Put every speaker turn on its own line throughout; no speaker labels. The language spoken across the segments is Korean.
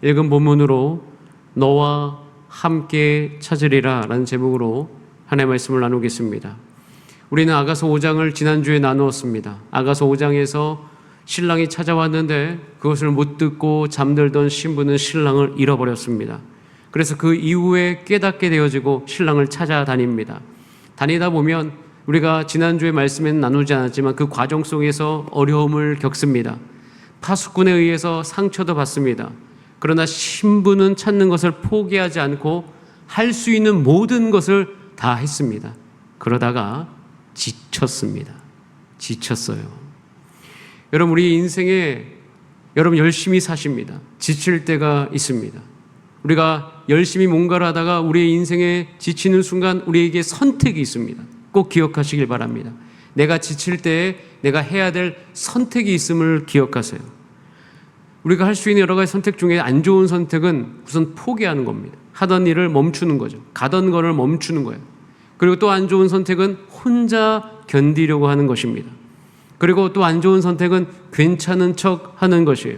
읽은 본문으로 너와 함께 찾으리라 라는 제목으로 하나님의 말씀을 나누겠습니다. 우리는 아가서 5장을 지난주에 나누었습니다. 아가서 5장에서 신랑이 찾아왔는데 그것을 못 듣고 잠들던 신부는 신랑을 잃어버렸습니다. 그래서 그 이후에 깨닫게 되어지고 신랑을 찾아다닙니다. 다니다 보면 우리가 지난주에 말씀에는 나누지 않았지만 그 과정 속에서 어려움을 겪습니다. 파수꾼에 의해서 상처도 받습니다. 그러나 신부는 찾는 것을 포기하지 않고 할 수 있는 모든 것을 다 했습니다. 그러다가 지쳤습니다. 지쳤어요. 여러분, 우리 인생에 여러분 열심히 사십니다. 지칠 때가 있습니다. 우리가 열심히 뭔가를 하다가 우리의 인생에 지치는 순간 우리에게 선택이 있습니다. 꼭 기억하시길 바랍니다. 내가 지칠 때에 내가 해야 될 선택이 있음을 기억하세요. 우리가 할 수 있는 여러 가지 선택 중에 안 좋은 선택은 우선 포기하는 겁니다. 하던 일을 멈추는 거죠. 가던 거를 멈추는 거예요. 그리고 또 안 좋은 선택은 혼자 견디려고 하는 것입니다. 그리고 또 안 좋은 선택은 괜찮은 척 하는 것이에요.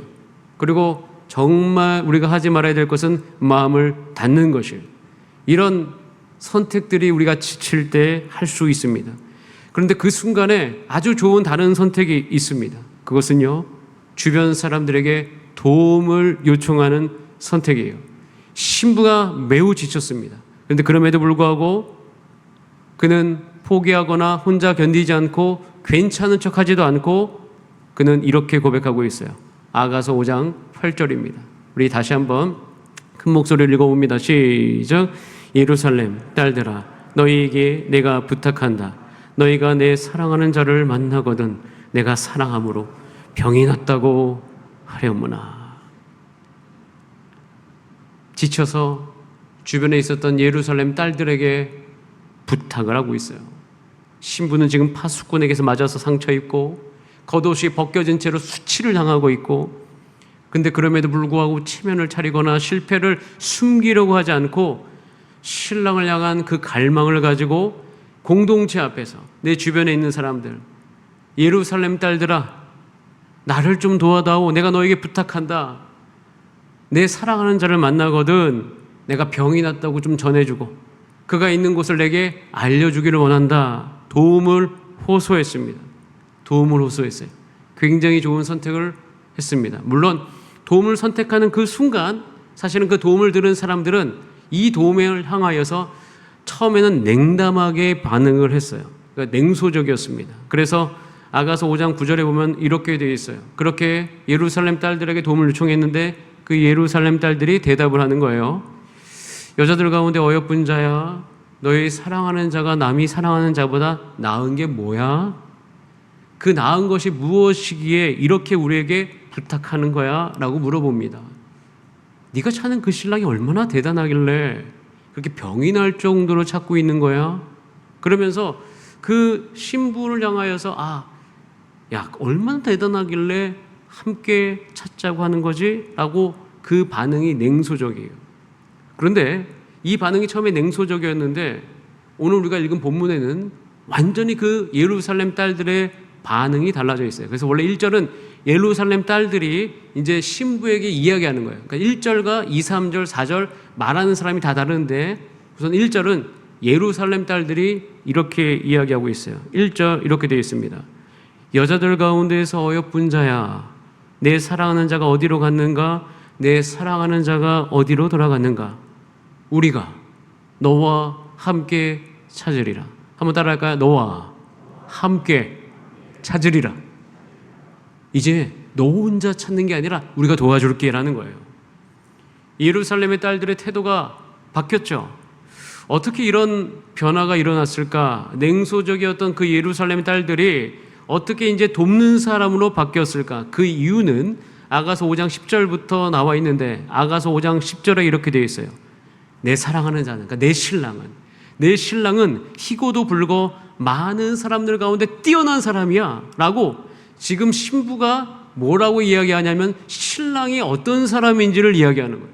그리고 정말 우리가 하지 말아야 될 것은 마음을 닫는 것이에요. 이런 선택들이 우리가 지칠 때 할 수 있습니다. 그런데 그 순간에 아주 좋은 다른 선택이 있습니다. 그것은요, 주변 사람들에게 도움을 요청하는 선택이에요. 신부가 매우 지쳤습니다. 그런데 그럼에도 불구하고 그는 포기하거나 혼자 견디지 않고 괜찮은 척하지도 않고 그는 이렇게 고백하고 있어요. 아가서 5장 8절입니다. 우리 다시 한번 큰 목소리를 읽어봅니다. 시작. 예루살렘 딸들아, 너희에게 내가 부탁한다. 너희가 내 사랑하는 자를 만나거든 내가 사랑함으로 병이 났다고 하려무나. 지쳐서 주변에 있었던 예루살렘 딸들에게 부탁을 하고 있어요. 신부는 지금 파수꾼에게서 맞아서 상처 입고 겉옷이 벗겨진 채로 수치를 당하고 있고, 근데 그럼에도 불구하고 체면을 차리거나 실패를 숨기려고 하지 않고 신랑을 향한 그 갈망을 가지고 공동체 앞에서 내 주변에 있는 사람들, 예루살렘 딸들아, 나를 좀 도와다오. 내가 너에게 부탁한다. 내 사랑하는 자를 만나거든 내가 병이 났다고 좀 전해주고 그가 있는 곳을 내게 알려주기를 원한다. 도움을 호소했습니다. 도움을 호소했어요. 굉장히 좋은 선택을 했습니다. 물론 도움을 선택하는 그 순간 사실은 그 도움을 들은 사람들은 이 도움을 향하여서 처음에는 냉담하게 반응을 했어요. 그러니까 냉소적이었습니다. 그래서 아가서 5장 9절에 보면 이렇게 되어 있어요. 그렇게 예루살렘 딸들에게 도움을 요청했는데 그 예루살렘 딸들이 대답을 하는 거예요. 여자들 가운데 어여쁜 자야, 너희 사랑하는 자가 남이 사랑하는 자보다 나은 게 뭐야? 그 나은 것이 무엇이기에 이렇게 우리에게 부탁하는 거야? 라고 물어봅니다. 네가 찾는 그 신랑이 얼마나 대단하길래 그렇게 병이 날 정도로 찾고 있는 거야? 그러면서 그 신부를 향하여서 야, 얼마나 대단하길래 함께 찾자고 하는 거지? 라고 그 반응이 냉소적이에요. 그런데 이 반응이 처음에 냉소적이었는데 오늘 우리가 읽은 본문에는 완전히 그 예루살렘 딸들의 반응이 달라져 있어요. 그래서 원래 1절은 예루살렘 딸들이 이제 신부에게 이야기하는 거예요. 그러니까 1절과 2, 3절, 4절 말하는 사람이 다 다른데 우선 1절은 예루살렘 딸들이 이렇게 이야기하고 있어요. 1절 이렇게 되어 있습니다. 여자들 가운데에서 어여쁜 자야, 내 사랑하는 자가 어디로 갔는가? 내 사랑하는 자가 어디로 돌아갔는가? 우리가 너와 함께 찾으리라. 한번 따라할까요? 너와 함께 찾으리라. 이제 너 혼자 찾는 게 아니라 우리가 도와줄게 라는 거예요. 예루살렘의 딸들의 태도가 바뀌었죠. 어떻게 이런 변화가 일어났을까? 냉소적이었던 그 예루살렘 딸들이 어떻게 이제 돕는 사람으로 바뀌었을까? 그 이유는 아가서 5장 10절부터 나와 있는데 아가서 5장 10절에 이렇게 되어 있어요. 내 사랑하는 자는, 그러니까 내 신랑은 희고도 불고 많은 사람들 가운데 뛰어난 사람이야 라고 지금 신부가 뭐라고 이야기하냐면 신랑이 어떤 사람인지를 이야기하는 거예요.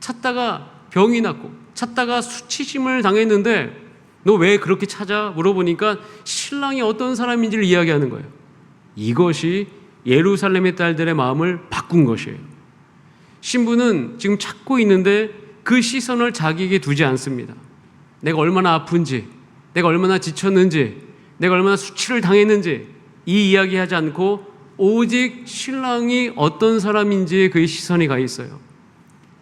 찾다가 병이 났고 찾다가 수치심을 당했는데 너 왜 그렇게 찾아? 물어보니까 신랑이 어떤 사람인지를 이야기하는 거예요. 이것이 예루살렘의 딸들의 마음을 바꾼 것이에요. 신부는 지금 찾고 있는데 그 시선을 자기에게 두지 않습니다. 내가 얼마나 아픈지, 내가 얼마나 지쳤는지, 내가 얼마나 수치를 당했는지 이 이야기하지 않고 오직 신랑이 어떤 사람인지에 그의 시선이 가 있어요.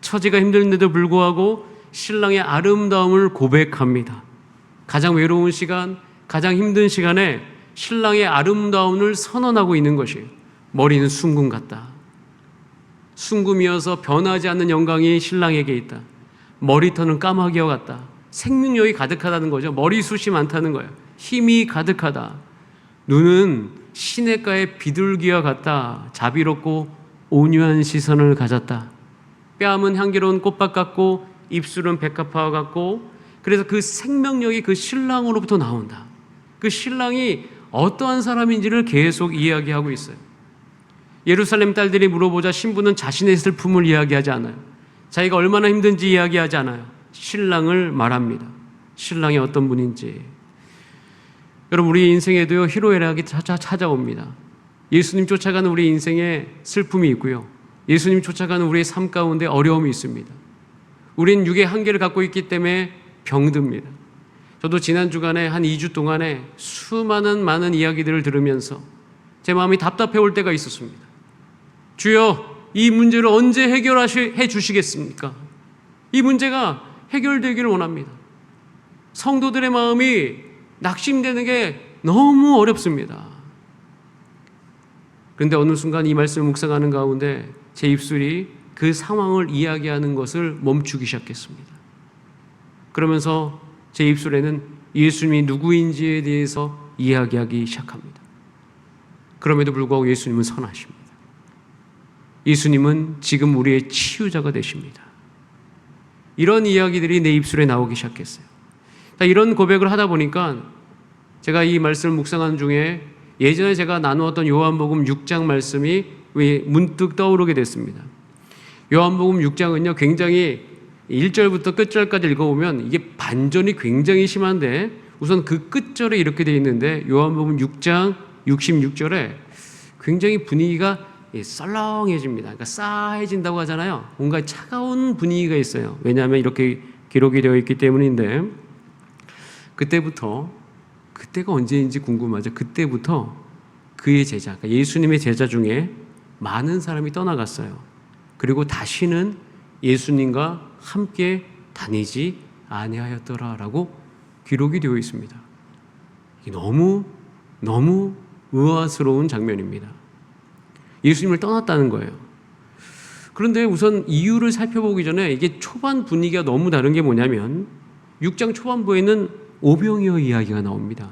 처지가 힘든데도 불구하고 신랑의 아름다움을 고백합니다. 가장 외로운 시간, 가장 힘든 시간에 신랑의 아름다움을 선언하고 있는 것이에요. 머리는 순금 같다. 순금이어서 변하지 않는 영광이 신랑에게 있다. 머리털은 까마귀와 같다. 생명력이 가득하다는 거죠. 머리숱이 많다는 거예요. 힘이 가득하다. 눈은 시냇가의 비둘기와 같다. 자비롭고 온유한 시선을 가졌다. 뺨은 향기로운 꽃밭 같고 입술은 백합화와 같고, 그래서 그 생명력이 그 신랑으로부터 나온다. 그 신랑이 어떠한 사람인지를 계속 이야기하고 있어요. 예루살렘 딸들이 물어보자 신부는 자신의 슬픔을 이야기하지 않아요. 자기가 얼마나 힘든지 이야기하지 않아요. 신랑을 말합니다. 신랑이 어떤 분인지. 여러분, 우리 인생에도요, 희로애락이 찾아옵니다. 예수님 쫓아가는 우리 인생에 슬픔이 있고요, 예수님 쫓아가는 우리의 삶 가운데 어려움이 있습니다. 우린 육의 한계를 갖고 있기 때문에 병듭니다. 저도 지난 주간에 한 2주 동안에 많은 이야기들을 들으면서 제 마음이 답답해 올 때가 있었습니다. 주여, 이 문제를 언제 해결해 주시겠습니까? 이 문제가 해결되기를 원합니다. 성도들의 마음이 낙심되는 게 너무 어렵습니다. 그런데 어느 순간 이 말씀을 묵상하는 가운데 제 입술이 그 상황을 이야기하는 것을 멈추기 시작했습니다. 그러면서 제 입술에는 예수님이 누구인지에 대해서 이야기하기 시작합니다. 그럼에도 불구하고 예수님은 선하십니다. 예수님은 지금 우리의 치유자가 되십니다. 이런 이야기들이 내 입술에 나오기 시작했어요. 이런 고백을 하다 보니까 제가 이 말씀을 묵상하는 중에 예전에 제가 나누었던 요한복음 6장 말씀이 문득 떠오르게 됐습니다. 요한복음 6장은요, 굉장히 1절부터 끝절까지 읽어보면 이게 반전이 굉장히 심한데, 우선 그 끝절에 이렇게 되어 있는데, 요한복음 6장 66절에 굉장히 분위기가 썰렁해집니다. 그러니까 싸해진다고 하잖아요. 뭔가 차가운 분위기가 있어요. 왜냐하면 이렇게 기록이 되어 있기 때문인데, 그때가 언제인지 궁금하죠. 그때부터 그의 제자, 그러니까 예수님의 제자 중에 많은 사람이 떠나갔어요. 그리고 다시는 예수님과 함께 다니지 아니하였더라라고 기록이 되어 있습니다. 이게 너무 의아스러운 장면입니다. 예수님을 떠났다는 거예요. 그런데 우선 이유를 살펴보기 전에 이게 초반 분위기가 너무 다른 게 뭐냐면 6장 초반부에는 오병이어 이야기가 나옵니다.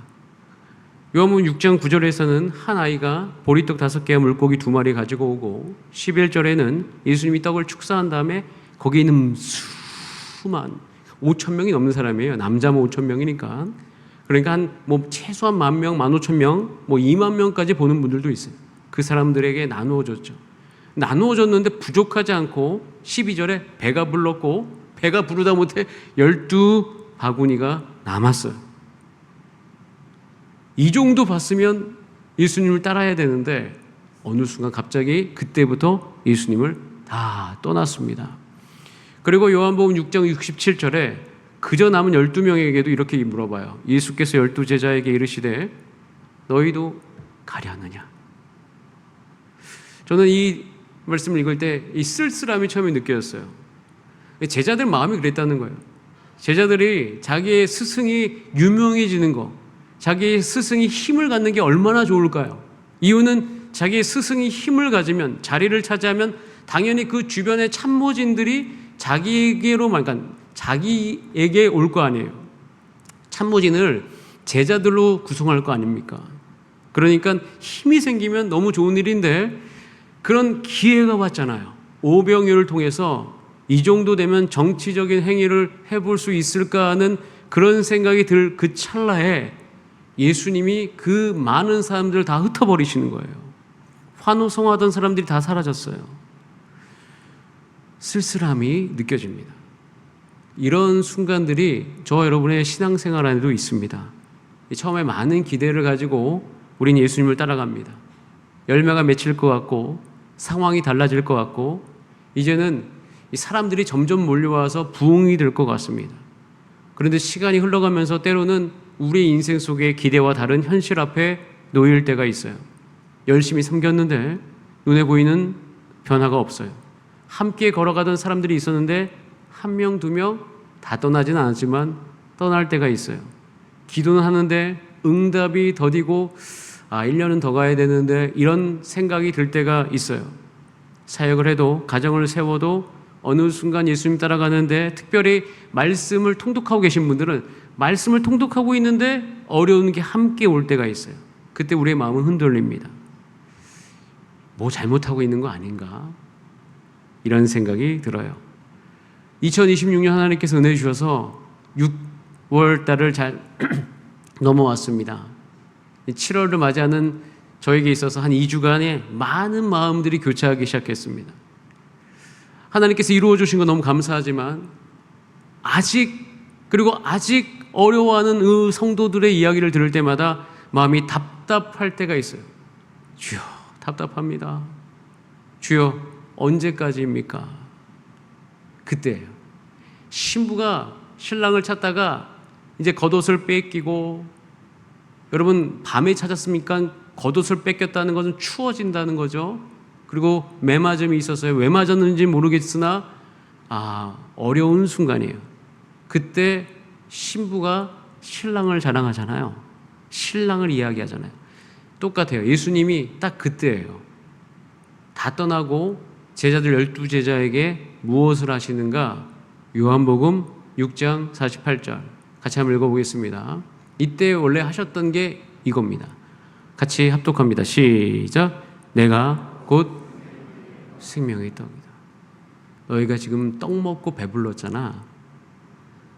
요한복음 6장 9절에서는 한 아이가 보리떡 5개와 물고기 2마리 가지고 오고, 11절에는 예수님이 떡을 축사한 다음에 거기 있는 수만 5,000명이 넘는 사람이에요. 남자면 5,000명이니까. 그러니까 최소한 10,000명, 15,000명, 20,000명까지 보는 분들도 있어요. 그 사람들에게 나누어졌죠. 나누어졌는데 부족하지 않고 12절에 배가 불렀고, 배가 부르다 못해 12바구니가 남았어요. 이 정도 봤으면 예수님을 따라야 되는데 어느 순간 갑자기 그때부터 예수님을 다 떠났습니다. 그리고 요한복음 6장 67절에 그저 남은 12명에게도 이렇게 물어봐요. 예수께서 12제자에게 이르시되 너희도 가려느냐? 저는 이 말씀을 읽을 때 이 쓸쓸함이 처음에 느껴졌어요. 제자들 마음이 그랬다는 거예요. 제자들이 자기의 스승이 유명해지는 거, 자기의 스승이 힘을 갖는 게 얼마나 좋을까요? 이유는 자기의 스승이 힘을 가지면, 자리를 차지하면 당연히 그 주변의 참모진들이 자기에게 올 거 아니에요. 참모진을 제자들로 구성할 거 아닙니까? 그러니까 힘이 생기면 너무 좋은 일인데 그런 기회가 왔잖아요. 오병이어를 통해서 이 정도 되면 정치적인 행위를 해볼 수 있을까 하는 그런 생각이 들 그 찰나에 예수님이 그 많은 사람들을 다 흩어버리시는 거예요. 환호성하던 사람들이 다 사라졌어요. 쓸쓸함이 느껴집니다. 이런 순간들이 저와 여러분의 신앙생활 안에도 있습니다. 처음에 많은 기대를 가지고 우린 예수님을 따라갑니다. 열매가 맺힐 것 같고, 상황이 달라질 것 같고, 이제는 이 사람들이 점점 몰려와서 부흥이 될 것 같습니다. 그런데 시간이 흘러가면서 때로는 우리 인생 속의 기대와 다른 현실 앞에 놓일 때가 있어요. 열심히 섬겼는데 눈에 보이는 변화가 없어요. 함께 걸어가던 사람들이 있었는데 한 명, 두 명 다 떠나진 않았지만 떠날 때가 있어요. 기도는 하는데 응답이 더디고 1년은 더 가야 되는데 이런 생각이 들 때가 있어요. 사역을 해도 가정을 세워도 어느 순간 예수님 따라가는데 특별히 말씀을 통독하고 계신 분들은 말씀을 통독하고 있는데 어려운 게 함께 올 때가 있어요. 그때 우리의 마음은 흔들립니다. 뭐 잘못하고 있는 거 아닌가? 이런 생각이 들어요. 2026년 하나님께서 은혜 주셔서 6월 달을 잘 넘어왔습니다. 7월을 맞이하는 저에게 있어서 한 2주간에 많은 마음들이 교차하기 시작했습니다. 하나님께서 이루어 주신 거 너무 감사하지만 아직 어려워하는 그 성도들의 이야기를 들을 때마다 마음이 답답할 때가 있어요. 주여, 답답합니다. 주여, 언제까지입니까? 그때예요. 신부가 신랑을 찾다가 이제 겉옷을 뺏기고, 여러분 밤에 찾았습니까? 겉옷을 뺏겼다는 것은 추워진다는 거죠. 그리고 매맞음이 있었어요. 왜 맞았는지 모르겠으나 어려운 순간이에요. 그때 신부가 신랑을 자랑하잖아요. 신랑을 이야기하잖아요. 똑같아요. 예수님이 딱 그때예요. 다 떠나고 제자들 12제자에게 무엇을 하시는가? 요한복음 6장 48절 같이 한번 읽어보겠습니다. 이때 원래 하셨던 게 이겁니다. 같이 합독합니다. 시작. 내가 곧 생명의 떡이다. 너희가 지금 떡 먹고 배불렀잖아.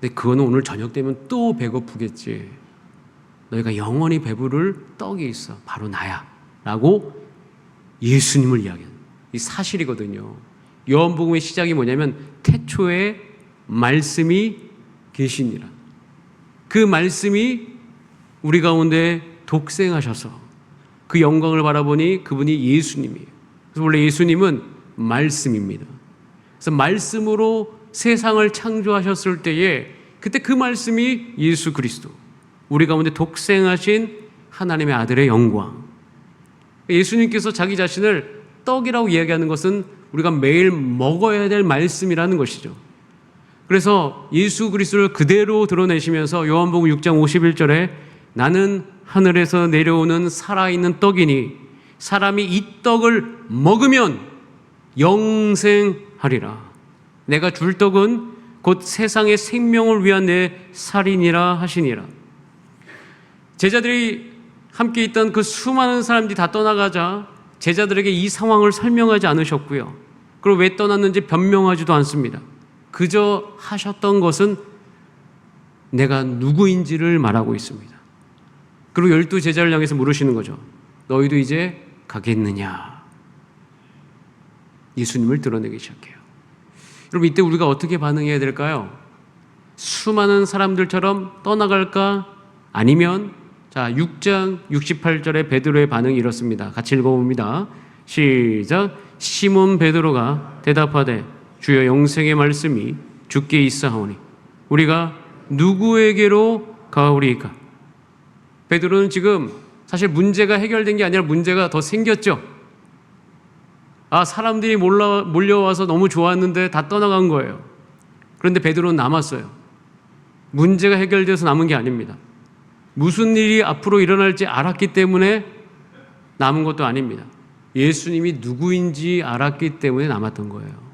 근데 그거는 오늘 저녁 되면 또 배고프겠지. 너희가 영원히 배부를 떡이 있어. 바로 나야. 라고 예수님을 이야기해요. 이 사실이거든요. 요한복음의 시작이 뭐냐면 태초에 말씀이 계시니라. 그 말씀이 우리 가운데 독생하셔서 그 영광을 바라보니 그분이 예수님이에요. 그래서 원래 예수님은 말씀입니다. 그래서 말씀으로 세상을 창조하셨을 때에 그때 그 말씀이 예수 그리스도, 우리 가운데 독생하신 하나님의 아들의 영광. 예수님께서 자기 자신을 떡이라고 이야기하는 것은 우리가 매일 먹어야 될 말씀이라는 것이죠. 그래서 예수 그리스도를 그대로 드러내시면서 요한복음 6장 51절에 나는 하늘에서 내려오는 살아있는 떡이니 사람이 이 떡을 먹으면 영생하리라. 내가 줄 떡은 곧 세상의 생명을 위한 내 살이니라 하시니라. 제자들이 함께 있던 그 수많은 사람들이 다 떠나가자 제자들에게 이 상황을 설명하지 않으셨고요. 그리고 왜 떠났는지 변명하지도 않습니다. 그저 하셨던 것은 내가 누구인지를 말하고 있습니다. 그리고 12제자를 향해서 물으시는 거죠. 너희도 이제 가겠느냐? 예수님을 드러내기 시작해요. 여러분, 이때 우리가 어떻게 반응해야 될까요? 수많은 사람들처럼 떠나갈까? 아니면 6장 68절에 베드로의 반응이 이렇습니다. 같이 읽어봅니다. 시작. 시몬 베드로가 대답하되 주여 영생의 말씀이 주께 있사오니 우리가 누구에게로 가오리이까? 베드로는 지금 사실 문제가 해결된 게 아니라 문제가 더 생겼죠. 사람들이 몰려와서 너무 좋았는데 다 떠나간 거예요. 그런데 베드로는 남았어요. 문제가 해결돼서 남은 게 아닙니다. 무슨 일이 앞으로 일어날지 알았기 때문에 남은 것도 아닙니다. 예수님이 누구인지 알았기 때문에 남았던 거예요.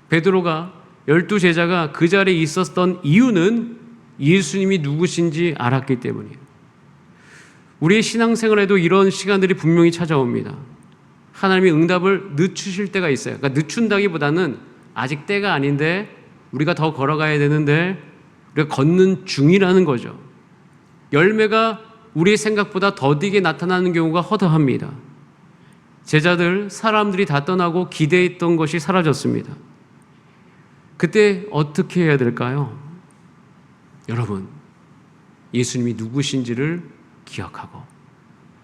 베드로가 12제자가 그 자리에 있었던 이유는 예수님이 누구신지 알았기 때문이에요. 우리의 신앙생활에도 이런 시간들이 분명히 찾아옵니다. 하나님이 응답을 늦추실 때가 있어요. 그러니까 늦춘다기보다는 아직 때가 아닌데 우리가 더 걸어가야 되는데 우리가 걷는 중이라는 거죠. 열매가 우리의 생각보다 더디게 나타나는 경우가 허다합니다. 제자들, 사람들이 다 떠나고 기대했던 것이 사라졌습니다. 그때 어떻게 해야 될까요? 여러분, 예수님이 누구신지를 기억하고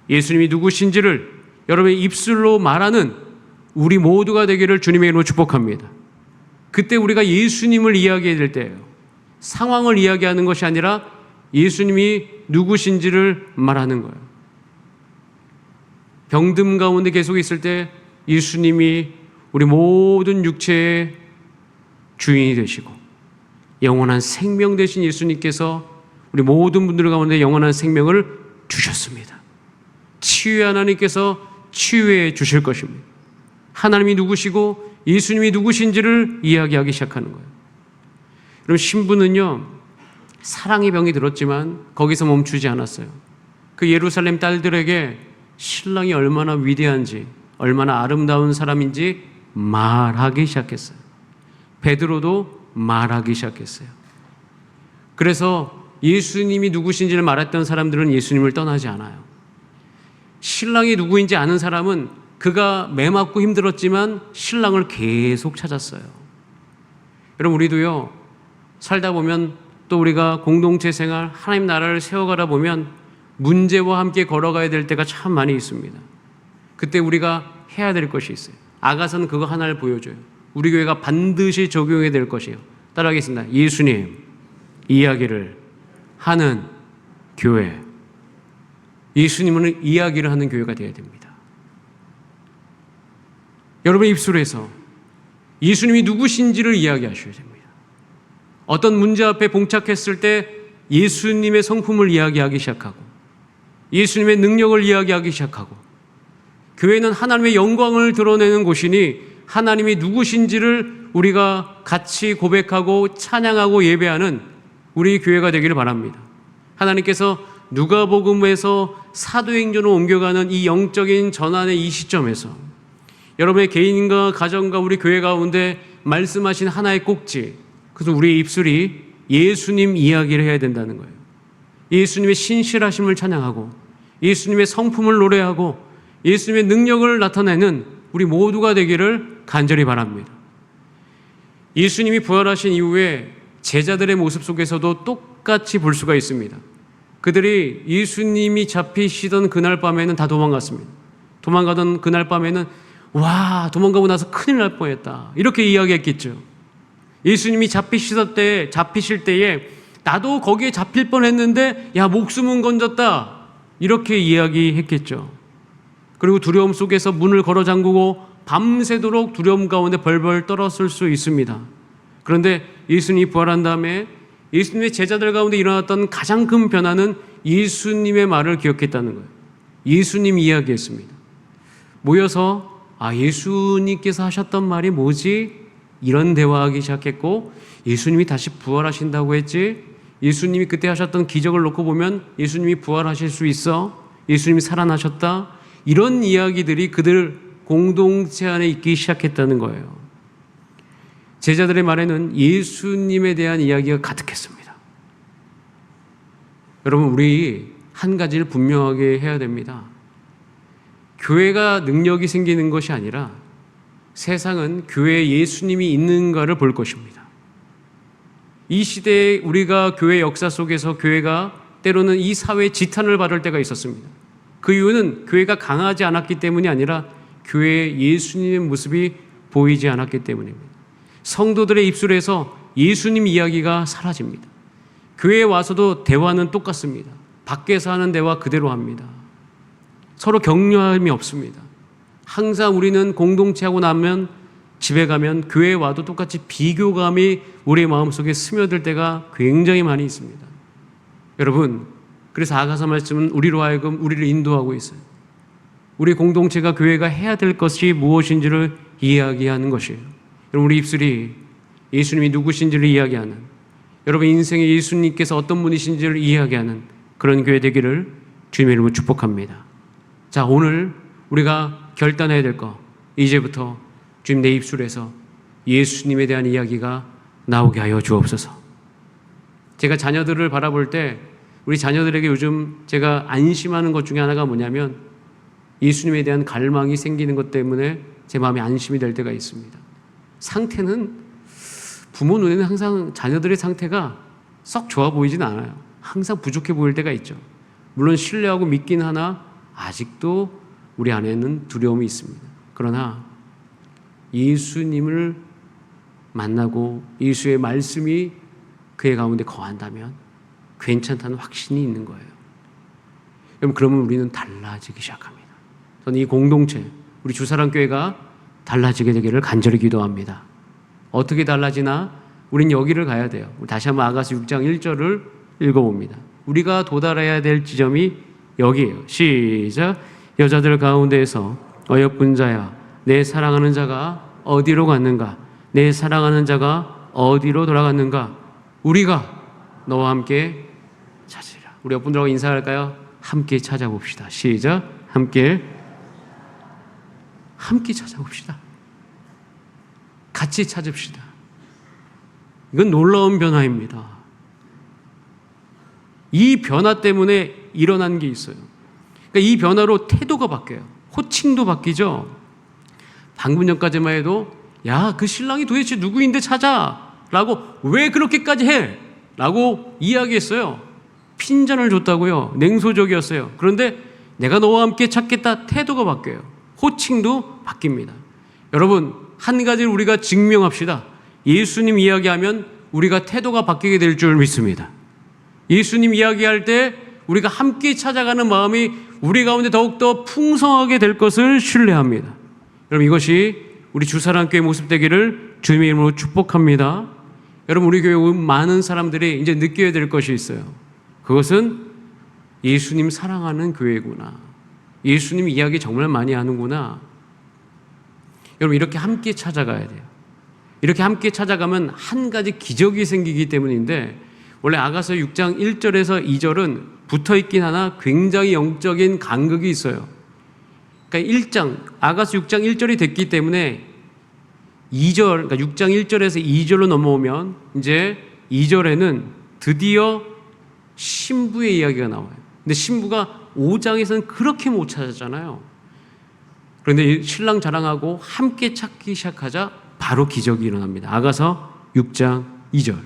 예수님이 누구신지를 여러분의 입술로 말하는 우리 모두가 되기를 주님의 이름으로 축복합니다. 그때 우리가 예수님을 이야기해야 될 때예요. 상황을 이야기하는 것이 아니라 예수님이 누구신지를 말하는 거예요. 병듦 가운데 계속 있을 때 예수님이 우리 모든 육체의 주인이 되시고 영원한 생명 되신 예수님께서 우리 모든 분들 가운데 영원한 생명을 주셨습니다. 치유의 하나님께서 치유해 주실 것입니다. 하나님이 누구시고 예수님이 누구신지를 이야기하기 시작하는 거예요. 그럼 신부는요, 사랑의 병이 들었지만 거기서 멈추지 않았어요. 그 예루살렘 딸들에게 신랑이 얼마나 위대한지, 얼마나 아름다운 사람인지 말하기 시작했어요. 베드로도 말하기 시작했어요. 그래서 예수님이 누구신지를 말했던 사람들은 예수님을 떠나지 않아요. 신랑이 누구인지 아는 사람은 그가 매맞고 힘들었지만 신랑을 계속 찾았어요. 여러분, 우리도요, 살다 보면 또 우리가 공동체 생활, 하나님 나라를 세워가다 보면 문제와 함께 걸어가야 될 때가 참 많이 있습니다. 그때 우리가 해야 될 것이 있어요. 아가서는 그거 하나를 보여줘요. 우리 교회가 반드시 적용해야 될 것이에요. 따라하겠습니다. 예수님 이야기를 하는 교회. 예수님은 이야기를 하는 교회가 되어야 됩니다. 여러분의 입술에서 예수님이 누구신지를 이야기하셔야 됩니다. 어떤 문제 앞에 봉착했을 때 예수님의 성품을 이야기하기 시작하고 예수님의 능력을 이야기하기 시작하고, 교회는 하나님의 영광을 드러내는 곳이니 하나님이 누구신지를 우리가 같이 고백하고 찬양하고 예배하는 우리 교회가 되기를 바랍니다. 하나님께서 누가복음에서 사도행전으로 옮겨가는 이 영적인 전환의 이 시점에서 여러분의 개인과 가정과 우리 교회 가운데 말씀하신 하나의 꼭지, 그래서 우리의 입술이 예수님 이야기를 해야 된다는 거예요. 예수님의 신실하심을 찬양하고 예수님의 성품을 노래하고 예수님의 능력을 나타내는 우리 모두가 되기를 간절히 바랍니다. 예수님이 부활하신 이후에 제자들의 모습 속에서도 똑같이 볼 수가 있습니다. 그들이 예수님이 잡히시던 그날 밤에는 다 도망갔습니다. 도망가던 그날 밤에는 도망가고 나서 큰일 날 뻔했다, 이렇게 이야기했겠죠. 예수님이 잡히실 때에 나도 거기에 잡힐 뻔했는데 목숨은 건졌다, 이렇게 이야기했겠죠. 그리고 두려움 속에서 문을 걸어 잠그고 밤새도록 두려움 가운데 벌벌 떨었을 수 있습니다. 그런데 예수님이 부활한 다음에 예수님의 제자들 가운데 일어났던 가장 큰 변화는 예수님의 말을 기억했다는 거예요. 예수님 이야기했습니다. 모여서 예수님께서 하셨던 말이 뭐지? 이런 대화하기 시작했고, 예수님이 다시 부활하신다고 했지? 예수님이 그때 하셨던 기적을 놓고 보면 예수님이 부활하실 수 있어? 예수님이 살아나셨다? 이런 이야기들이 그들 공동체 안에 있기 시작했다는 거예요. 제자들의 말에는 예수님에 대한 이야기가 가득했습니다. 여러분, 우리 한 가지를 분명하게 해야 됩니다. 교회가 능력이 생기는 것이 아니라 세상은 교회에 예수님이 있는가를 볼 것입니다. 이 시대에 우리가 교회 역사 속에서 교회가 때로는 이 사회의 지탄을 받을 때가 있었습니다. 그 이유는 교회가 강하지 않았기 때문이 아니라 교회에 예수님의 모습이 보이지 않았기 때문입니다. 성도들의 입술에서 예수님 이야기가 사라집니다. 교회에 와서도 대화는 똑같습니다. 밖에서 하는 대화 그대로 합니다. 서로 격려함이 없습니다. 항상 우리는 공동체하고 나면 집에 가면 교회에 와도 똑같이 비교감이 우리의 마음속에 스며들 때가 굉장히 많이 있습니다. 여러분, 그래서 아가서 말씀은 우리로 하여금 우리를 인도하고 있어요. 우리 공동체가 교회가 해야 될 것이 무엇인지를 이야기하는 것이에요. 여러분, 우리 입술이 예수님이 누구신지를 이야기하는, 여러분 인생에 예수님께서 어떤 분이신지를 이야기하는 그런 교회 되기를 주님의 이름으로 축복합니다. 자, 오늘 우리가 결단해야 될 거, 이제부터 주님 내 입술에서 예수님에 대한 이야기가 나오게 하여 주옵소서. 제가 자녀들을 바라볼 때 우리 자녀들에게 요즘 제가 안심하는 것 중에 하나가 뭐냐면 예수님에 대한 갈망이 생기는 것 때문에 제 마음이 안심이 될 때가 있습니다. 상태는 부모 눈에는 항상 자녀들의 상태가 썩 좋아 보이진 않아요. 항상 부족해 보일 때가 있죠. 물론 신뢰하고 믿긴 하나 아직도 우리 안에는 두려움이 있습니다. 그러나 예수님을 만나고 예수의 말씀이 그의 가운데 거한다면 괜찮다는 확신이 있는 거예요. 그러면 우리는 달라지기 시작합니다. 저는 이 공동체, 우리 주사랑교회가 달라지게 되기를 간절히 기도합니다. 어떻게 달라지나? 우린 여기를 가야 돼요. 다시 한번 아가서 6장 1절을 읽어봅니다. 우리가 도달해야 될 지점이 여기에요. 시작. 여자들 가운데에서 어여쁜 자야, 내 사랑하는 자가 어디로 갔는가? 내 사랑하는 자가 어디로 돌아갔는가? 우리가 너와 함께 찾으리라. 우리 옆분들하고 인사할까요? 함께 찾아봅시다. 시작. 함께 찾아봅시다. 같이 찾읍시다. 이건 놀라운 변화입니다. 이 변화 때문에 일어난 게 있어요. 그러니까 이 변화로 태도가 바뀌어요. 호칭도 바뀌죠. 방금 전까지만 해도 야, 그 신랑이 도대체 누구인데 찾아 라고 왜 그렇게까지 해? 라고 이야기했어요. 핀잔을 줬다고요. 냉소적이었어요. 그런데 내가 너와 함께 찾겠다. 태도가 바뀌어요. 호칭도 바뀝니다. 여러분, 한 가지를 우리가 증명합시다. 예수님 이야기하면 우리가 태도가 바뀌게 될 줄 믿습니다. 예수님 이야기할 때 우리가 함께 찾아가는 마음이 우리 가운데 더욱더 풍성하게 될 것을 신뢰합니다. 여러분, 이것이 우리 주사랑교회 모습 되기를 주님의 이름으로 축복합니다. 여러분, 우리 교회 많은 사람들이 이제 느껴야 될 것이 있어요. 그것은 예수님 사랑하는 교회구나. 예수님 이야기 정말 많이 하는구나. 여러분, 이렇게 함께 찾아가야 돼요. 이렇게 함께 찾아가면 한 가지 기적이 생기기 때문인데, 원래 아가서 6장 1절에서 2절은 붙어있긴 하나 굉장히 영적인 간극이 있어요. 그러니까 아가서 6장 1절이 됐기 때문에 2절, 그러니까 6장 1절에서 2절로 넘어오면 이제 2절에는 드디어 신부의 이야기가 나와요. 근데 신부가 5장에서는 그렇게 못 찾았잖아요. 그런데 신랑 자랑하고 함께 찾기 시작하자 바로 기적이 일어납니다. 아가서 6장 2절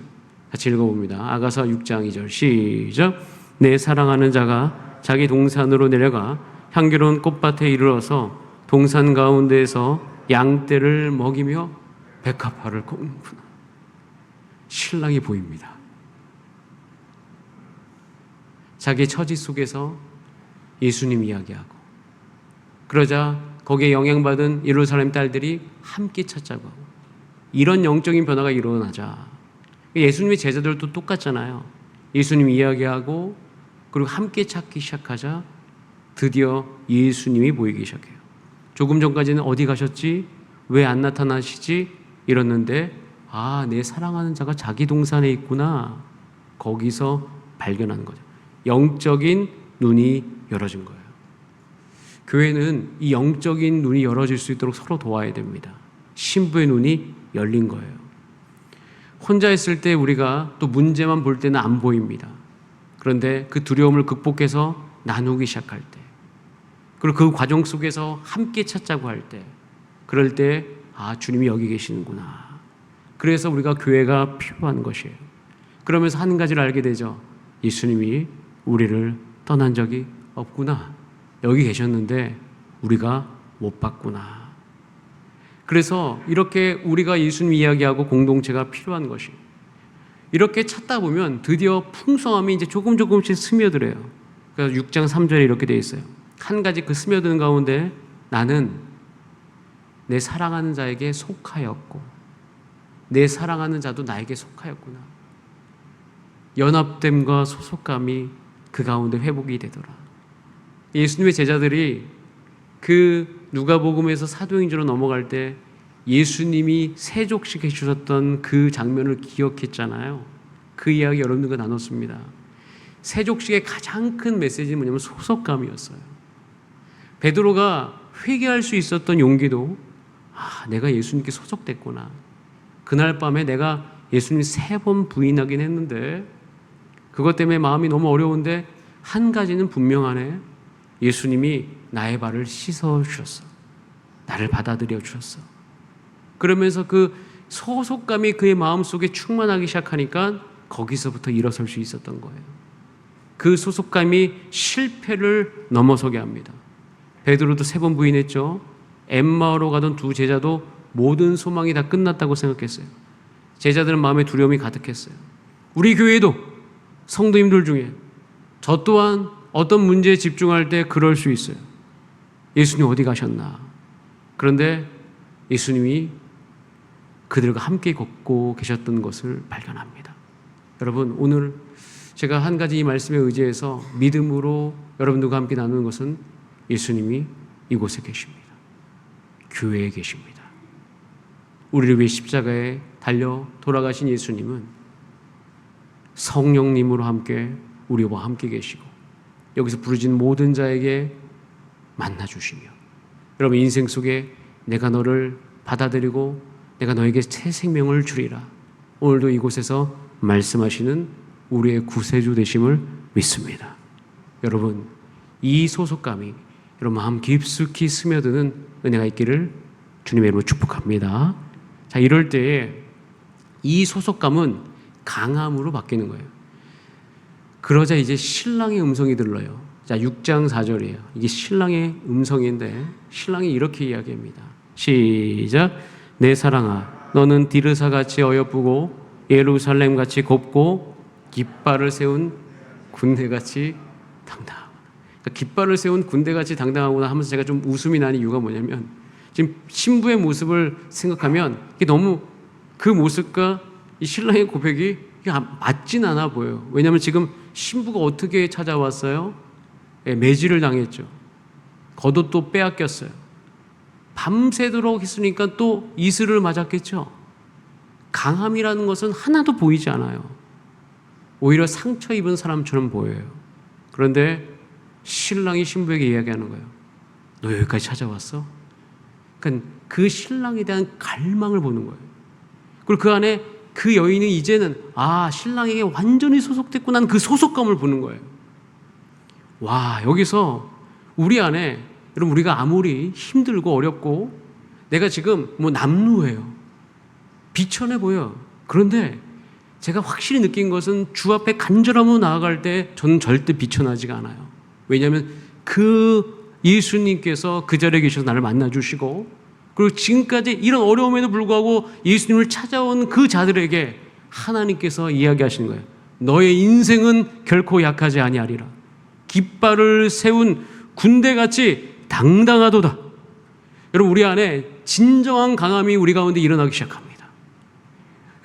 같이 읽어봅니다. 아가서 6장 2절 시작. 내 사랑하는 자가 자기 동산으로 내려가 향기로운 꽃밭에 이르러서 동산 가운데에서 양떼를 먹이며 백합화를 꺾는구나. 신랑이 보입니다. 자기 처지 속에서 예수님 이야기하고, 그러자 거기에 영향받은 예루살렘 딸들이 함께 찾자고 하고, 이런 영적인 변화가 일어나자 예수님의 제자들도 똑같잖아요. 예수님 이야기하고 그리고 함께 찾기 시작하자 드디어 예수님이 보이기 시작해요. 조금 전까지는 어디 가셨지? 왜 안 나타나시지? 이랬는데 내 사랑하는 자가 자기 동산에 있구나. 거기서 발견하는 거죠. 영적인 눈이 열어진 거예요. 교회는 이 영적인 눈이 열어질 수 있도록 서로 도와야 됩니다. 신부의 눈이 열린 거예요. 혼자 있을 때 우리가 또 문제만 볼 때는 안 보입니다. 그런데 그 두려움을 극복해서 나누기 시작할 때, 그리고 그 과정 속에서 함께 찾자고 할 때, 그럴 때 주님이 여기 계시는구나. 그래서 우리가 교회가 필요한 것이에요. 그러면서 한 가지를 알게 되죠. 예수님이 우리를 떠난 적이 없구나. 여기 계셨는데 우리가 못 봤구나. 그래서 이렇게 우리가 예수님 이야기하고 공동체가 필요한 것이, 이렇게 찾다 보면 드디어 풍성함이 이제 조금씩 스며들어요. 그래서 6장 3절에 이렇게 되어 있어요. 한 가지 그 스며드는 가운데 나는 내 사랑하는 자에게 속하였고 내 사랑하는 자도 나에게 속하였구나. 연합됨과 소속감이 그 가운데 회복이 되더라. 예수님의 제자들이 그 누가복음에서 사도행전으로 넘어갈 때 예수님이 세족식 해주셨던 그 장면을 기억했잖아요. 그 이야기 여러분들과 나눴습니다. 세족식의 가장 큰 메시지는 뭐냐면 소속감이었어요. 베드로가 회개할 수 있었던 용기도 내가 예수님께 소속됐구나. 그날 밤에 내가 예수님 3번 부인하긴 했는데 그것 때문에 마음이 너무 어려운데 한 가지는 분명하네. 예수님이 나의 발을 씻어주셨어. 나를 받아들여 주셨어. 그러면서 그 소속감이 그의 마음속에 충만하기 시작하니까 거기서부터 일어설 수 있었던 거예요. 그 소속감이 실패를 넘어서게 합니다. 베드로도 3번 부인했죠. 엠마오로 가던 두 제자도 모든 소망이 다 끝났다고 생각했어요. 제자들은 마음에 두려움이 가득했어요. 우리 교회도 성도님들 중에 저 또한 어떤 문제에 집중할 때 그럴 수 있어요. 예수님 어디 가셨나? 그런데 예수님이 그들과 함께 걷고 계셨던 것을 발견합니다. 여러분, 오늘 제가 한 가지 이 말씀에 의지해서 믿음으로 여러분들과 함께 나누는 것은 예수님이 이곳에 계십니다. 교회에 계십니다. 우리를 위해 십자가에 달려 돌아가신 예수님은 성령님으로 함께 우리와 함께 계시고 여기서 부르짖는 모든 자에게 만나주시며, 여러분 인생 속에 내가 너를 받아들이고 내가 너에게 새 생명을 주리라, 오늘도 이곳에서 말씀하시는 우리의 구세주 되심을 믿습니다. 여러분, 이 소속감이 여러분 마음 깊숙이 스며드는 은혜가 있기를 주님의 이름으로 축복합니다. 자, 이럴 때에 이 소속감은 강함으로 바뀌는 거예요. 그러자 이제 신랑의 음성이 들려요. 자, 6장 4절이에요. 이게 신랑의 음성인데 신랑이 이렇게 이야기합니다. 시작. 내 사랑아, 너는 디르사같이 어여쁘고 예루살렘같이 곱고 깃발을 세운 군대같이 당당하구나. 그러니까 깃발을 세운 군대같이 당당하구나 하면서 제가 좀 웃음이 나는 이유가 뭐냐면, 지금 신부의 모습을 생각하면 이게 너무 그 모습과 이 신랑의 고백이 맞진 않아 보여요. 왜냐하면 지금 신부가 어떻게 찾아왔어요? 매질을 당했죠. 겉옷도 빼앗겼어요. 밤새도록 했으니까 또 이슬을 맞았겠죠. 강함이라는 것은 하나도 보이지 않아요. 오히려 상처 입은 사람처럼 보여요. 그런데 신랑이 신부에게 이야기하는 거예요. 너 여기까지 찾아왔어? 그러니까 그 신랑에 대한 갈망을 보는 거예요. 그리고 그 안에 그 여인이 이제는 신랑에게 완전히 소속됐구나 하는 그 소속감을 보는 거예요. 와, 여기서 우리 안에, 여러분 우리가 아무리 힘들고 어렵고 내가 지금 남루해요. 비천해 보여. 그런데 제가 확실히 느낀 것은 주 앞에 간절함으로 나아갈 때 저는 절대 비천하지가 않아요. 왜냐하면 그 예수님께서 그 자리에 계셔서 나를 만나주시고, 그리고 지금까지 이런 어려움에도 불구하고 예수님을 찾아온 그 자들에게 하나님께서 이야기하시는 거예요. 너의 인생은 결코 약하지 아니하리라. 깃발을 세운 군대같이 당당하도다. 여러분, 우리 안에 진정한 강함이 우리 가운데 일어나기 시작합니다.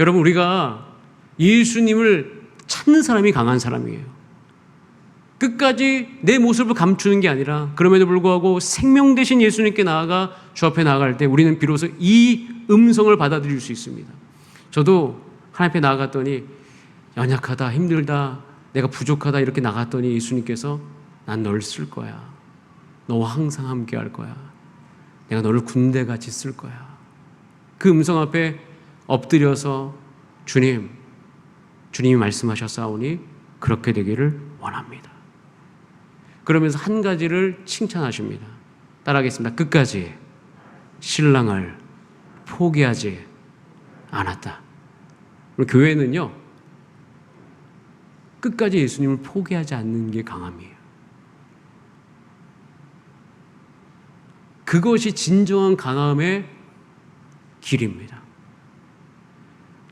여러분, 우리가 예수님을 찾는 사람이 강한 사람이에요. 끝까지 내 모습을 감추는 게 아니라 그럼에도 불구하고 생명 되신 예수님께 나아가 주 앞에 나아갈 때 우리는 비로소 이 음성을 받아들일 수 있습니다. 저도 하나님 앞에 나아갔더니 연약하다, 힘들다, 내가 부족하다 이렇게 나갔더니 예수님께서 난 널 쓸 거야. 너와 항상 함께 할 거야. 내가 너를 군대같이 쓸 거야. 그 음성 앞에 엎드려서 주님이 말씀하셨사오니 그렇게 되기를 원합니다. 그러면서 한 가지를 칭찬하십니다. 따라하겠습니다. 끝까지 신랑을 포기하지 않았다. 교회는요, 끝까지 예수님을 포기하지 않는 게 강함이에요. 그것이 진정한 강함의 길입니다.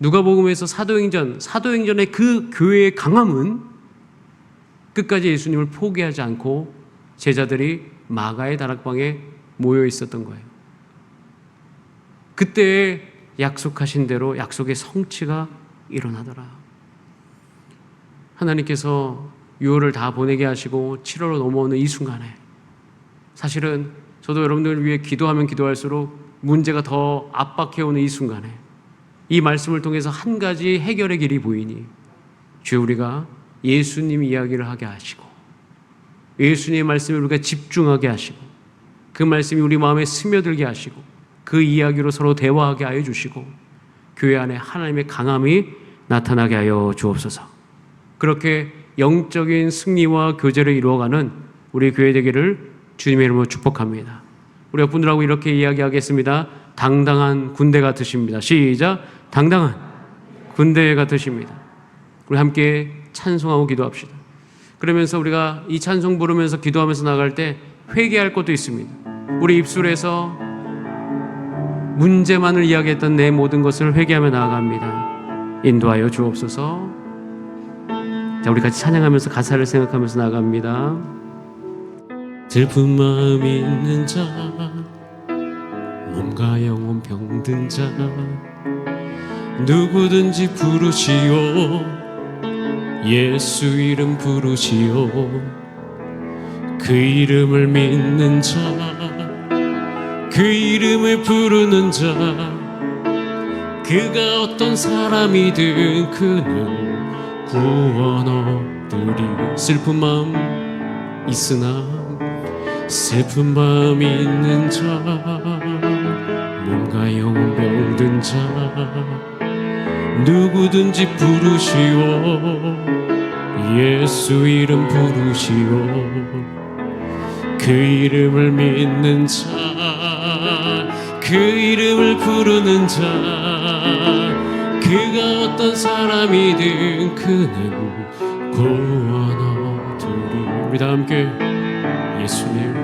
누가복음에서 사도행전의 그 교회의 강함은 끝까지 예수님을 포기하지 않고 제자들이 마가의 다락방에 모여 있었던 거예요. 그때 약속하신 대로 약속의 성취가 일어나더라. 하나님께서 6월을 다 보내게 하시고 7월로 넘어오는 이 순간에 사실은 저도 여러분들을 위해 기도하면 기도할수록 문제가 더 압박해오는 이 순간에 이 말씀을 통해서 한 가지 해결의 길이 보이니, 주여 우리가 예수님 이야기를 하게 하시고 예수님의 말씀에 우리가 집중하게 하시고 그 말씀이 우리 마음에 스며들게 하시고 그 이야기로 서로 대화하게 하여 주시고 교회 안에 하나님의 강함이 나타나게 하여 주옵소서. 그렇게 영적인 승리와 교제를 이루어가는 우리 교회 되기를 주님의 이름으로 축복합니다. 우리 옆분들하고 이렇게 이야기하겠습니다. 당당한 군대 같으십니다. 시작. 당당한 군대 같으십니다. 우리 함께 찬송하고 기도합시다. 그러면서 우리가 이 찬송 부르면서 기도하면서 나갈 때 회개할 것도 있습니다. 우리 입술에서 문제만을 이야기했던 내 모든 것을 회개하며 나아갑니다. 인도하여 주옵소서. 자, 우리 같이 찬양하면서 가사를 생각하면서 나아갑니다. 슬픈 마음이 있는 자, 몸과 영혼 병든 자, 누구든지 부르시오. 예수 이름 부르시오. 그 이름을 믿는 자, 그 이름을 부르는 자, 그가 어떤 사람이든 그는 구원 얻으리. 슬픈 마음 있으나 슬픈 마음이 있는 자, 몸과 영혼 병든 자, 누구든지 부르시오. 예수 이름 부르시오. 그 이름을 믿는 자, 그 이름을 부르는 자, 그가 어떤 사람이든 그는 구원 얻으리. 우리 다 함께 예수님,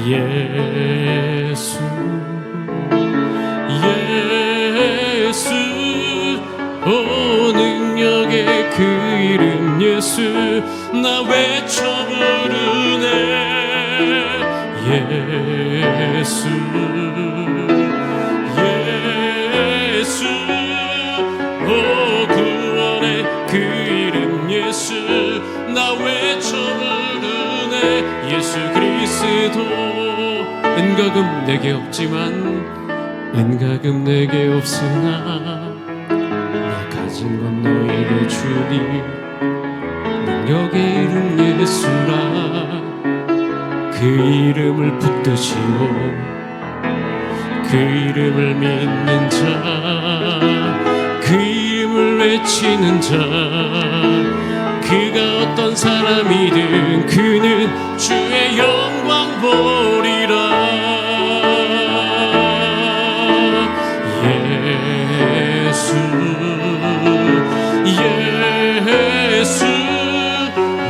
예수, 예수, 오 능력의 그 이름 예수, 나 외쳐 부르네. 예수, 예수, 오 구원의 그 이름 예수, 나 외쳐 부르네. 예수 그리스도. 은가금 내게 없지만, 은가금 내게 없으나 나 가진 건 너에게 주니. 능력의 이름 예수라. 그 이름을 붙드시오. 그 이름을 믿는 자, 그 이름을 외치는 자, 그가 어떤 사람이든 그는 주의 영광 보리라. 예수, 예수,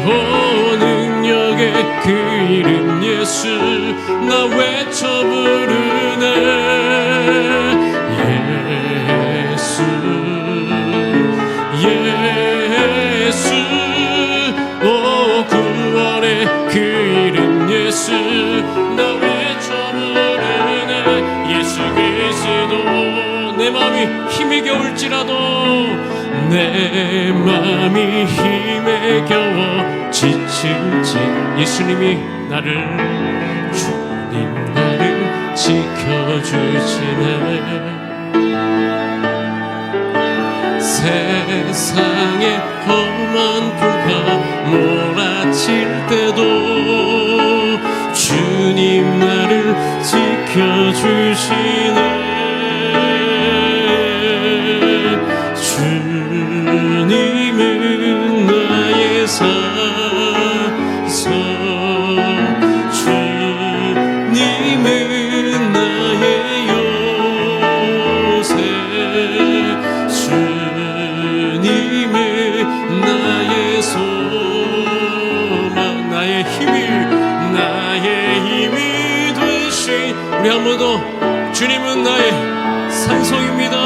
오 능력의 그 이름 예수, 나 외쳐 부르네. 예수, 예수, 오 구원의 그 이름 예수, 나 외쳐 부르네. 예수 그리스도. 내 마음이 힘에 겨울지라도, 내 마음이 힘에 겨워 지칠지, 예수님이 나를, 주님 나를 지켜주시네. 세상의 험한 불과 몰아칠 때도 주님 나를 지켜주시네. 주님은 나의 산성, 주님은 나의 요새, 주님은 나의 소망, 나의 힘이 되신. 우리 한 번 더. 주님은 나의 산성입니다.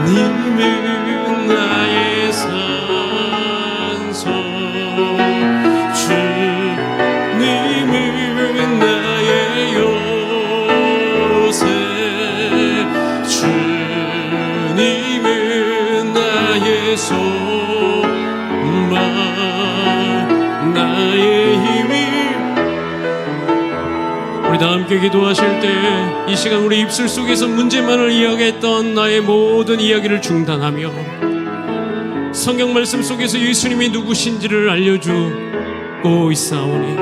주님은 나의 산성, 주님은 나의 요새, 주님은 나의 소망, 나의 힘이. 우리 다 함께 기도하실 때 이 시간 우리 입술 속에서 문제만을 이야기했던 나의 모든 이야기를 중단하며 성경 말씀 속에서 예수님이 누구신지를 알려주고 있사오니,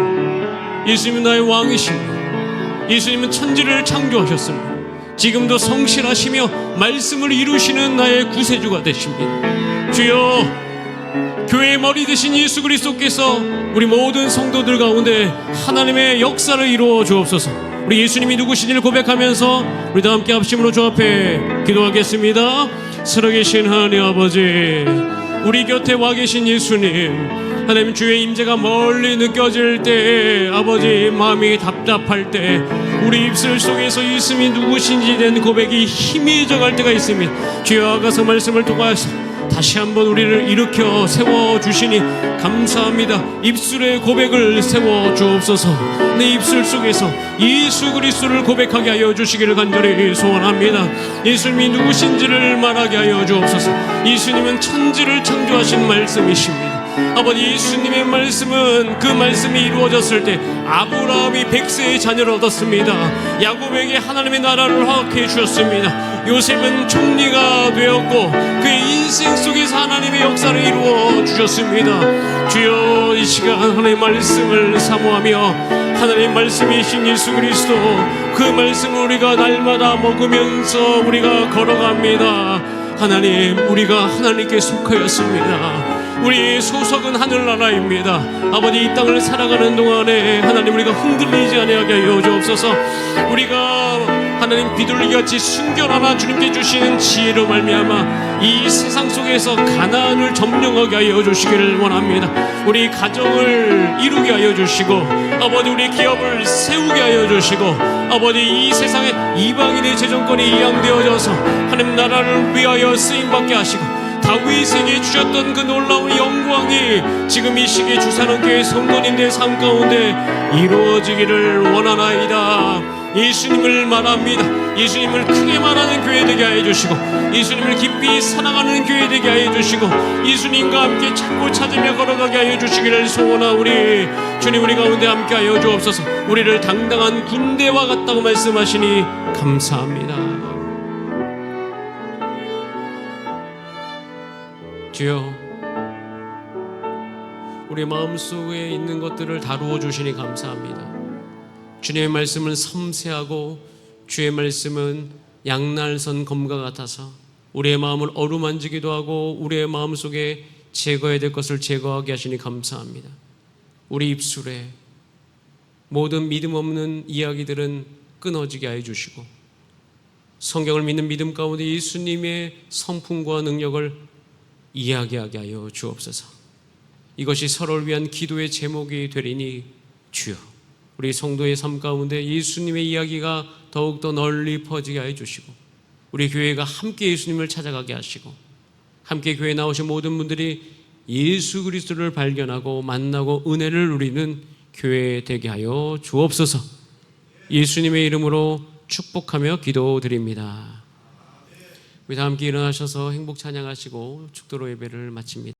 예수님은 나의 왕이십니다. 예수님은 천지를 창조하셨습니다. 지금도 성실하시며 말씀을 이루시는 나의 구세주가 되십니다. 주여, 교회의 머리 되신 예수 그리스도께서 우리 모든 성도들 가운데 하나님의 역사를 이루어 주옵소서. 우리 예수님이 누구신지를 고백하면서 우리 다 함께 합심으로 주 앞에 기도하겠습니다. 살아계신 하나님 아버지, 우리 곁에 와 계신 예수님, 하나님 주의 임재가 멀리 느껴질 때, 아버지 마음이 답답할 때, 우리 입술 속에서 예수님이 누구신지 대한 고백이 희미해져갈 때가 있습니다. 주여 아가서 말씀을 통하여서 다시 한번 우리를 일으켜 세워주시니 감사합니다. 입술의 고백을 세워주옵소서. 내 입술 속에서 예수 그리스도를 고백하게 하여 주시기를 간절히 소원합니다. 예수님이 누구신지를 말하게 하여 주옵소서. 예수님은 천지를 창조하신 말씀이십니다. 아버지, 예수님의 말씀은 그 말씀이 이루어졌을 때 아브라함이 100세의 자녀를 얻었습니다. 야곱에게 하나님의 나라를 허락해 주셨습니다. 요셉은 총리가 되었고 그의 인생 속에서 하나님의 역사를 이루어 주셨습니다. 주여, 이 시간 하나님의 말씀을 사모하며 하나님의 말씀이신 예수 그리스도, 그 말씀을 우리가 날마다 먹으면서 우리가 걸어갑니다. 하나님, 우리가 하나님께 속하였습니다. 우리 소속은 하늘나라입니다. 아버지, 이 땅을 살아가는 동안에 하나님, 우리가 흔들리지 아니하게 하여 주옵소서. 우리가 하나님 비둘기같이 순결하나 주님께 주시는 지혜로 말미암아 이 세상 속에서 가나안을 점령하게 하여 주시기를 원합니다. 우리 가정을 이루게 하여 주시고, 아버지, 우리 기업을 세우게 하여 주시고, 아버지, 이 세상에 이방인의 재정권이 이양되어져서 하나님 나라를 위하여 쓰임받게 하시고, 다윗에게 주셨던 그 놀라운 영광이 지금 이 시기에 주사는 교회 성도님들의 삶 가운데 이루어지기를 원하나이다. 예수님을 말합니다. 예수님을 크게 말하는 교회 되게 하여 주시고, 예수님을 깊이 사랑하는 교회 되게 하여 주시고, 예수님과 함께 찾고 찾으며 걸어가게 하여 주시기를 소원하오니 주님, 우리 가운데 함께 하여 주옵소서. 우리를 당당한 군대와 같다고 말씀하시니 감사합니다. 주여, 우리 마음속에 있는 것들을 다루어 주시니 감사합니다. 주님의 말씀은 섬세하고 주의 말씀은 양날선 검과 같아서 우리의 마음을 어루만지기도 하고 우리의 마음속에 제거해야 될 것을 제거하게 하시니 감사합니다. 우리 입술에 모든 믿음 없는 이야기들은 끊어지게 하여 주시고, 성경을 믿는 믿음 가운데 예수님의 성품과 능력을 이야기하게 하여 주옵소서. 이것이 서로를 위한 기도의 제목이 되리니 주여, 우리 성도의 삶 가운데 예수님의 이야기가 더욱더 널리 퍼지게 하여 주시고, 우리 교회가 함께 예수님을 찾아가게 하시고, 함께 교회에 나오신 모든 분들이 예수 그리스도를 발견하고 만나고 은혜를 누리는 교회 되게 하여 주옵소서. 예수님의 이름으로 축복하며 기도드립니다. 우리 다 함께 일어나셔서 행복 찬양하시고 축도로 예배를 마칩니다.